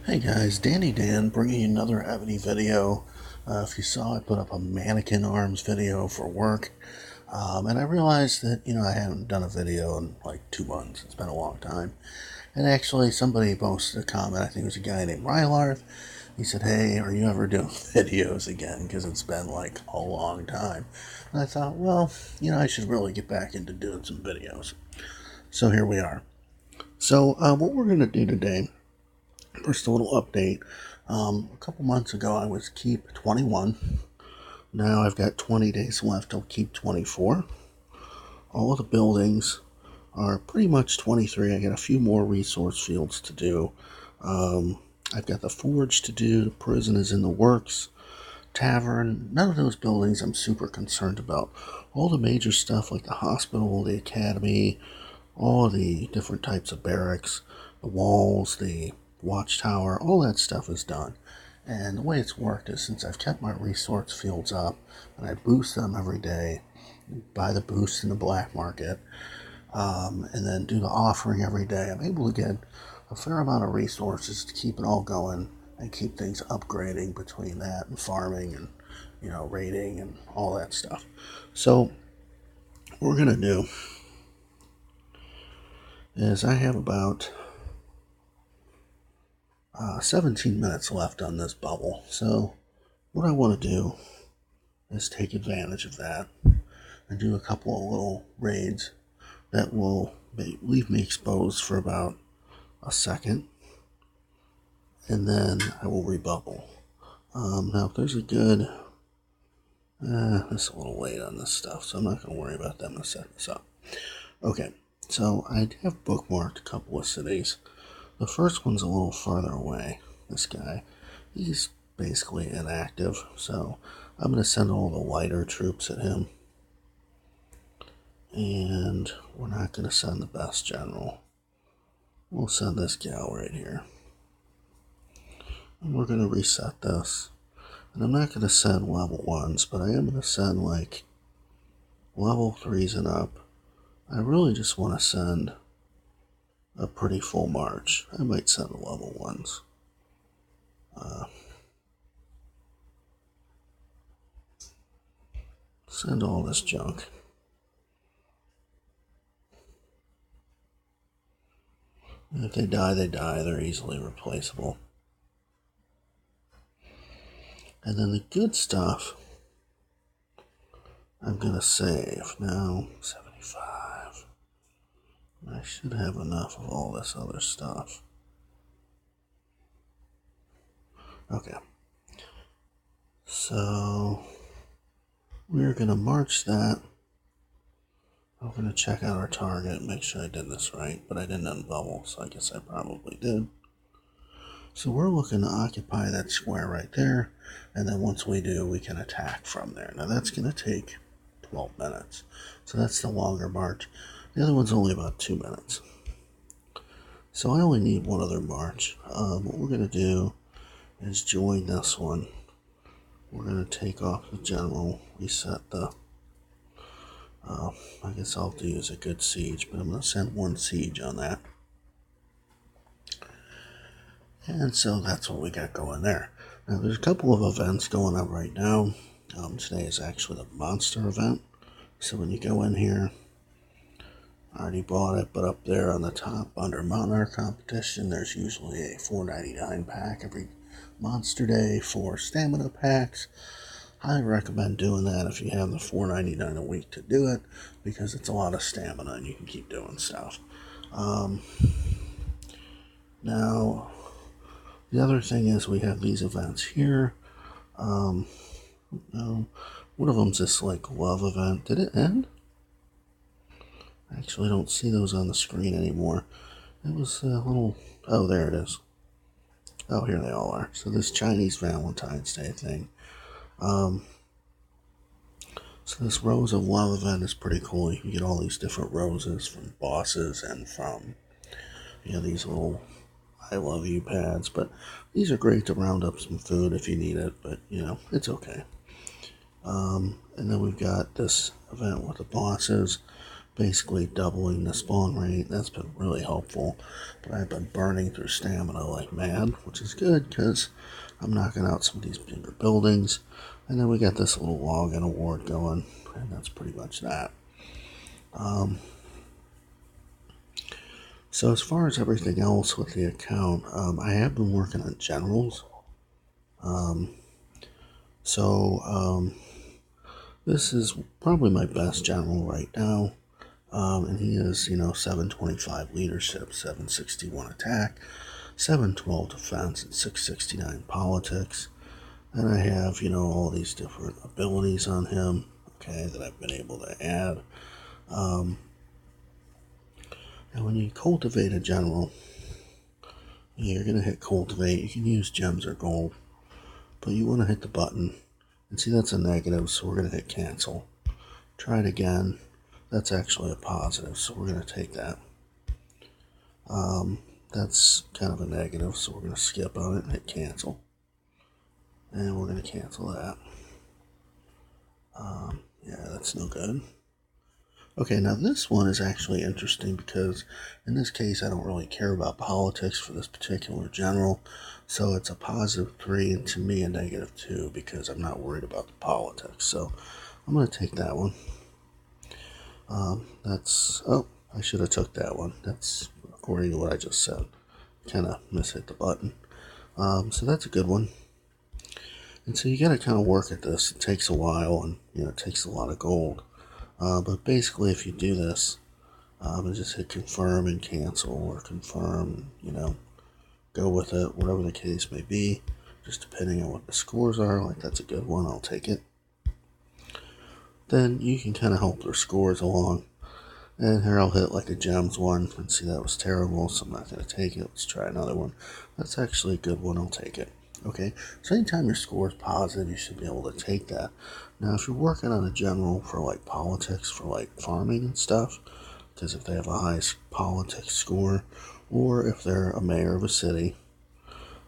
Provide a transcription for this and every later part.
Hey guys, Danny Dan bringing you another EVONY video. If you saw, I put up a mannequin arms video for work. And I realized that, I hadn't done a video in like 2 months. It's been a long time. And actually, somebody posted a comment. I think it was a guy named Rylarth. He said, hey, are you ever doing videos again? Because it's been like a long time. And I thought, well, I should really get back into doing some videos. So here we are. So what we're going to do today, first a little update. A couple months ago, I was keep 21. Now I've got 20 days left till keep 24. All of the buildings are pretty much 23. I got a few more resource fields to do. I've got the forge to do. The prison is in the works. Tavern, none of those buildings I'm super concerned about. All the major stuff like the hospital, the academy, all of the different types of barracks, the walls, the watchtower, all that stuff is done. And the way it's worked is, since I've kept my resource fields up and I boost them every day, buy the boost in the black market, and then do the offering every day, I'm able to get a fair amount of resources to keep it all going and keep things upgrading between that and farming and raiding and all that stuff. So what we're gonna do is, I have about 17 minutes left on this bubble. So what I want to do is take advantage of that and do a couple of little raids that will leave me exposed for about a second, and then I will rebubble. Now if there's a good, it's a little late on this stuff, so I'm not going to worry about that. I'm going to set this up. Okay, so I have bookmarked a couple of cities. The first one's a little farther away. This guy, he's basically inactive, so I'm going to send all the lighter troops at him. And we're not going to send the best general. We'll send this gal right here. And we're going to reset this. And I'm not going to send level 1s, but I am going to send like level 3s and up. I really just want to send a pretty full march. I might send level 1s. Send all this junk. And if they die, they die. They're easily replaceable. And then the good stuff, I'm going to save. Now, 75. I should have enough of all this other stuff. Okay. So, we're going to march that. I'm going to check out our target and make sure I did this right, but I didn't unbubble, so I guess I probably did. So we're looking to occupy that square right there, and then once we do, we can attack from there. Now that's going to take 12 minutes, so that's the longer march. The other one's only about 2 minutes. So I only need one other march. What we're going to do is join this one. We're going to take off the general, reset the I guess I'll do is a good siege, but I'm going to send one siege on that. And so that's what we got going there. Now there's a couple of events going on right now. Today is actually the monster event. So when you go in here, I already bought it, but up there on the top under Monarch competition, there's usually a $4.99 pack every monster day for stamina packs. I recommend doing that if you have the $4.99 a week to do it, because it's a lot of stamina and you can keep doing stuff. Now, the other thing is we have these events here. One of them's this like love event. Did it end? I actually don't see those on the screen anymore. It was a little... Oh, there it is. Oh, here they all are. So this Chinese Valentine's Day thing. So this Rose of Love event is pretty cool. You can get all these different roses from bosses and from, these little I love you pads. But these are great to round up some food if you need it, but, it's okay. And then we've got this event with the bosses. basically doubling the spawn rate. That's been really helpful. But I've been burning through stamina like mad, which is good because I'm knocking out some of these bigger buildings. And then we got this little login award going, and that's pretty much that. So as far as everything else with the account, I have been working on generals. This is probably my best general right now. And he is, 725 leadership, 761 attack, 712 defense, and 669 politics. And I have, all these different abilities on him, okay, that I've been able to add. And when you cultivate a general, you're going to hit cultivate. You can use gems or gold, but you want to hit the button. And see, that's a negative, so we're going to hit cancel. Try it again. That's actually a positive, so we're going to take that. That's kind of a negative, so we're going to skip on it and hit cancel. And we're going to cancel that. Yeah, that's no good. Okay, now this one is actually interesting because in this case I don't really care about politics for this particular general, so it's a +3 and to me a -2 because I'm not worried about the politics. So I'm going to take that one. I should have took that one. That's according to what I just said. Kind of mishit the button. So that's a good one. And so you got to kind of work at this. It takes a while, and it takes a lot of gold. But basically, if you do this, and just hit confirm and cancel, or confirm, go with it, whatever the case may be, just depending on what the scores are. Like, that's a good one, I'll take it. Then you can kind of help their scores along. And here I'll hit like a gems one, and see that was terrible, so I'm not going to take it. Let's try another one. That's actually a good one, I'll take it. Okay, so anytime your score is positive, you should be able to take that. Now, if you're working on a general for like politics, for like farming and stuff, because if they have a high politics score, or if they're a mayor of a city,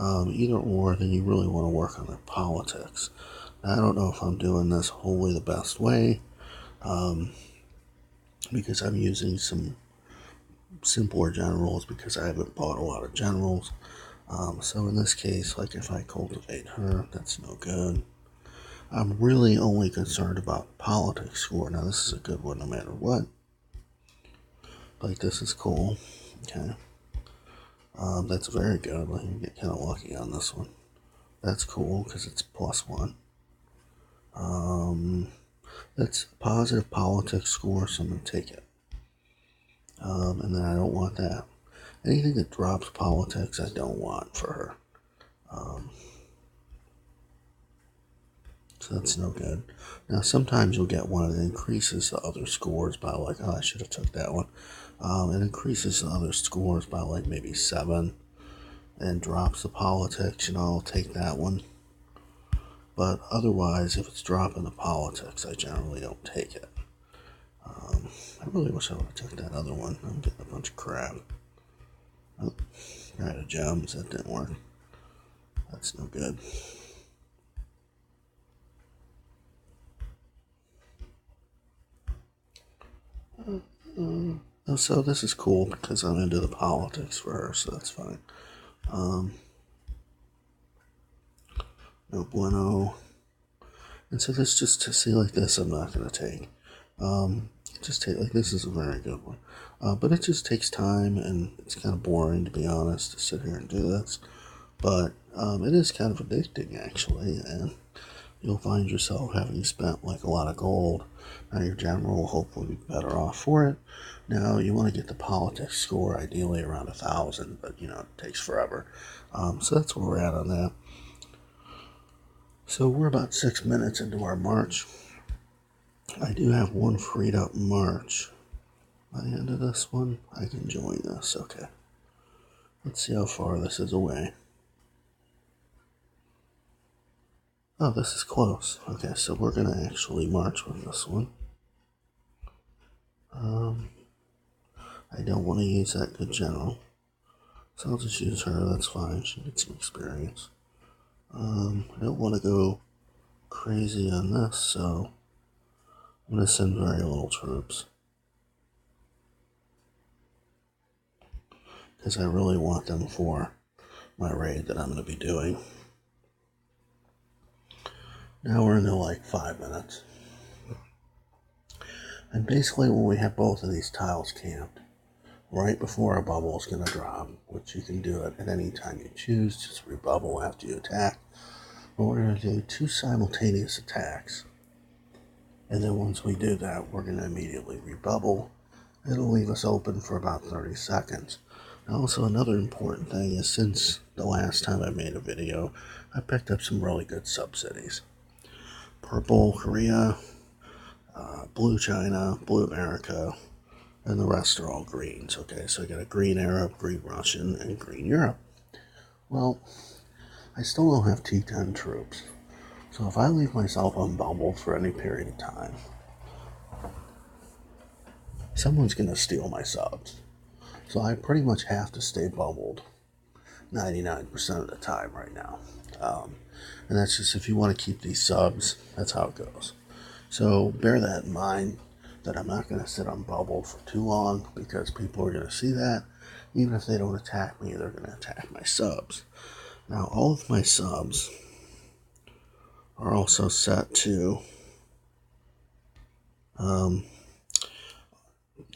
either or, then you really want to work on their politics. Now, I don't know if I'm doing this wholly the best way, because I'm using some simpler generals because I haven't bought a lot of generals. So in this case, like if I cultivate her, that's no good. I'm really only concerned about politics score. Now this is a good one no matter what. Like this is cool. Okay. That's very good. Like you get kind of lucky on this one. That's cool because it's +1. That's a positive politics score, so I'm going to take it. And then I don't want that. Anything that drops politics, I don't want for her. So that's no good. Now, sometimes you'll get one that increases the other scores by like, oh, I should have took that one. It increases the other scores by like maybe 7 and drops the politics, I'll take that one. But otherwise, if it's dropping the politics, I generally don't take it. I really wish I would have took that other one. I'm getting a bunch of crap. Oh, tried a gems, that didn't work. That's no good. So this is cool because I'm into the politics for her, so that's fine. No bueno. And so this just to see like this, I'm not going to take. Just take like this is a very good one. But it just takes time and it's kind of boring to be honest to sit here and do this. But it is kind of addicting actually, and you'll find yourself having spent like a lot of gold. Now your general will hopefully be better off for it. Now you want to get the politics score ideally around 1,000, but it takes forever. So that's where we're at on that. So we're about 6 minutes into our march. I do have one freed up march. By the end of this one, I can join this. Okay. Let's see how far this is away. Oh, this is close. Okay, so we're going to actually march with this one. I don't want to use that good general. So I'll just use her, that's fine. She gets some experience. I don't want to go crazy on this, so I'm going to send very little troops. because I really want them for my raid that I'm going to be doing. Now we're into like 5 minutes. And basically when we have both of these tiles camped, right before a bubble is going to drop, which you can do it at any time you choose, just rebubble after you attack. But we're going to do 2 simultaneous attacks. And then once we do that, we're going to immediately rebubble. It'll leave us open for about 30 seconds. And also another important thing is, since the last time I made a video, I picked up some really good sub-cities. Purple Korea, blue China, blue America, and the rest are all greens. Okay, so I got a green Arab, green Russian, and green Europe. Well, I still don't have T10 troops. So if I leave myself unbubbled for any period of time, someone's going to steal my subs. So I pretty much have to stay bubbled 99% of the time right now. And that's just, if you want to keep these subs, that's how it goes. So bear that in mind, that I'm not going to sit unbubbled for too long, because people are going to see that. Even if they don't attack me, they're going to attack my subs. Now all of my subs are also set to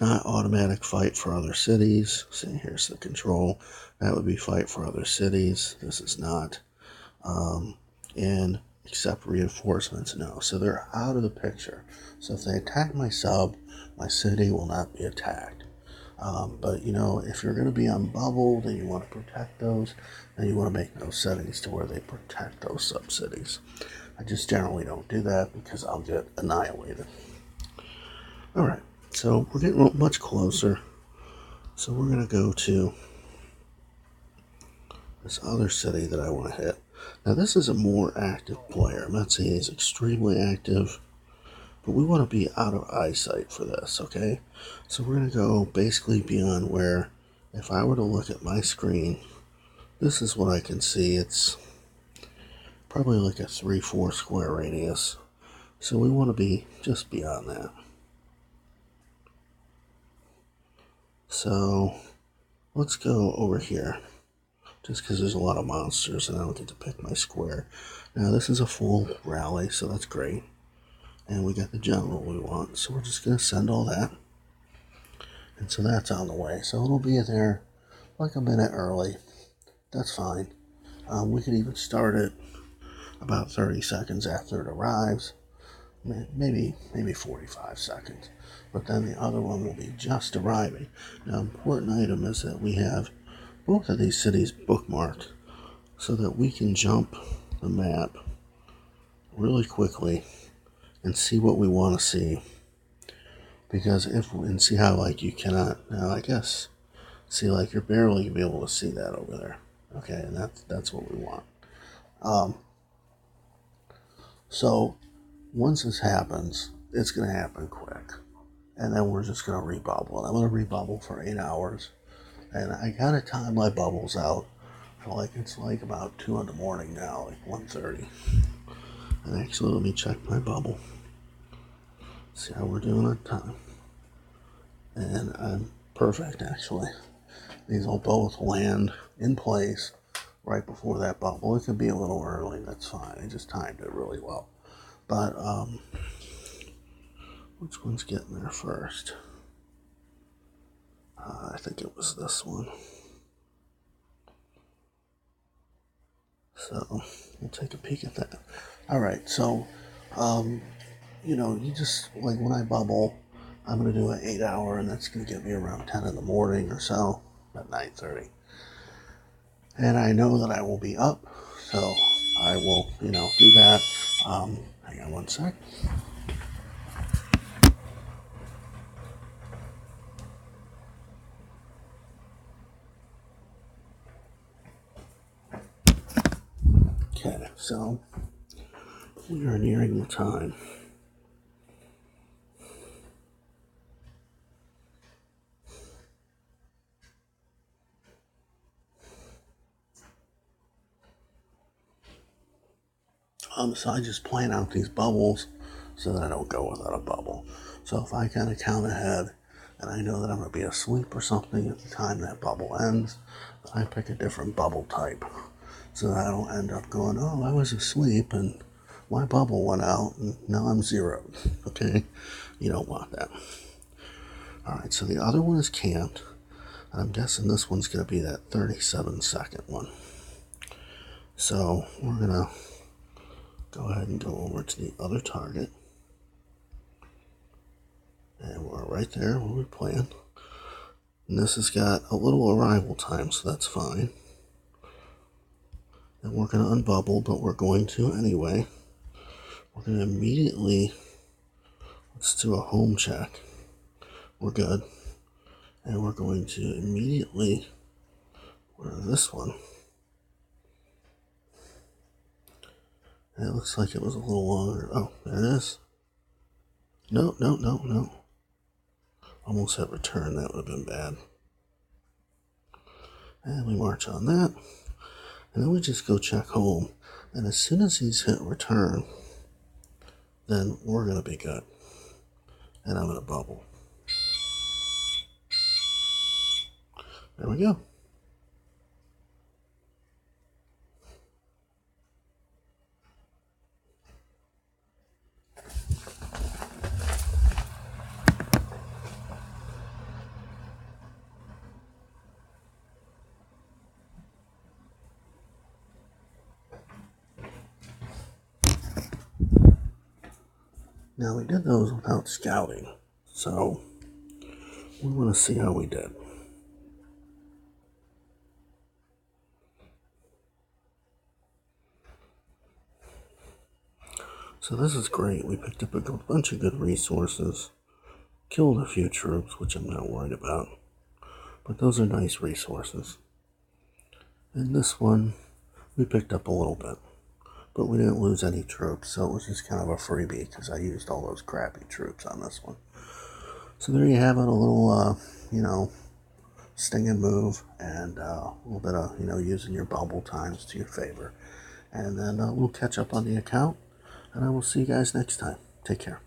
not automatic fight for other cities. See, here's the control. That would be fight for other cities. This is not. And accept reinforcements, no. So they're out of the picture. So if they attack my sub, my city will not be attacked. But you know, if you're going to be unbubbled and you want to protect those, then you want to make those settings to where they protect those sub-cities. I just generally don't do that because I'll get annihilated. Alright, so we're getting much closer. So we're going to go to this other city that I want to hit. Now this is a more active player. I'm not saying he's extremely active, but we want to be out of eyesight for this, okay? So we're going to go basically beyond where, if I were to look at my screen, this is what I can see. It's probably like a 3-4 square radius. So we want to be just beyond that. So let's go over here, just because there's a lot of monsters and I don't get to pick my square. Now this is a full rally, so that's great. And we got the general we want, so we're just going to send all that. And so that's on the way. So it'll be there like a minute early. That's fine. We could even start it about 30 seconds after it arrives. Maybe 45 seconds. But then the other one will be just arriving. Now, important item is that we have both of these cities bookmarked so that we can jump the map really quickly and see what we want to see. Because and see how, like, you cannot, now I guess, see, like, you're barely be able to see that over there. Okay, and that's what we want. So once this happens, it's going to happen quick. And then we're just going to rebubble. And I'm going to rebubble for 8 hours. And I got to time my bubbles out for, like, it's like about 2 in the morning now, like 1:30. And actually, let me check my bubble. See how we're doing on time. And I'm perfect, actually. These will both land in place right before that bubble. It could be a little early, that's fine. I just timed it really well. But, which one's getting there first? I think it was this one. So, we'll take a peek at that. Alright, so, you know, you just, like, when I bubble, I'm going to do an 8 hour, and that's going to get me around 10 in the morning or so, at 9:30. And I know that I will be up, so I will, you know, do that. Hang on one sec. Okay, so we are nearing the time. So I just plan out these bubbles so that I don't go without a bubble. So if I kind of count ahead, and I know that I'm going to be asleep or something at the time that bubble ends, I pick a different bubble type so that I don't end up going, oh, I was asleep and my bubble went out and now I'm zeroed. Okay, you don't want that. All right, so the other one is camped, and I'm guessing this one's going to be that 37-second one. So we're going to go ahead and go over to the other target. And we're right there where we planned. And this has got a little arrival time, so that's fine. And we're going to unbubble, but we're going to anyway. We're going to immediately, let's do a home check. We're good. And we're going to immediately, where this one? And it looks like it was a little longer. Oh, there it is. No. Almost hit return, that would have been bad. And we march on that. And then we just go check home. And as soon as he's hit return, then we're going to be good. And I'm going to bubble. There we go. Now we did those without scouting, so we want to see how we did. So this is great. We picked up a bunch of good resources, killed a few troops, which I'm not worried about, but those are nice resources. And this one, we picked up a little bit, but we didn't lose any troops, so it was just kind of a freebie because I used all those crappy troops on this one. So there you have it, a little, sting and move, and a little bit of, using your bubble times to your favor. And then we'll catch up on the account, and I will see you guys next time. Take care.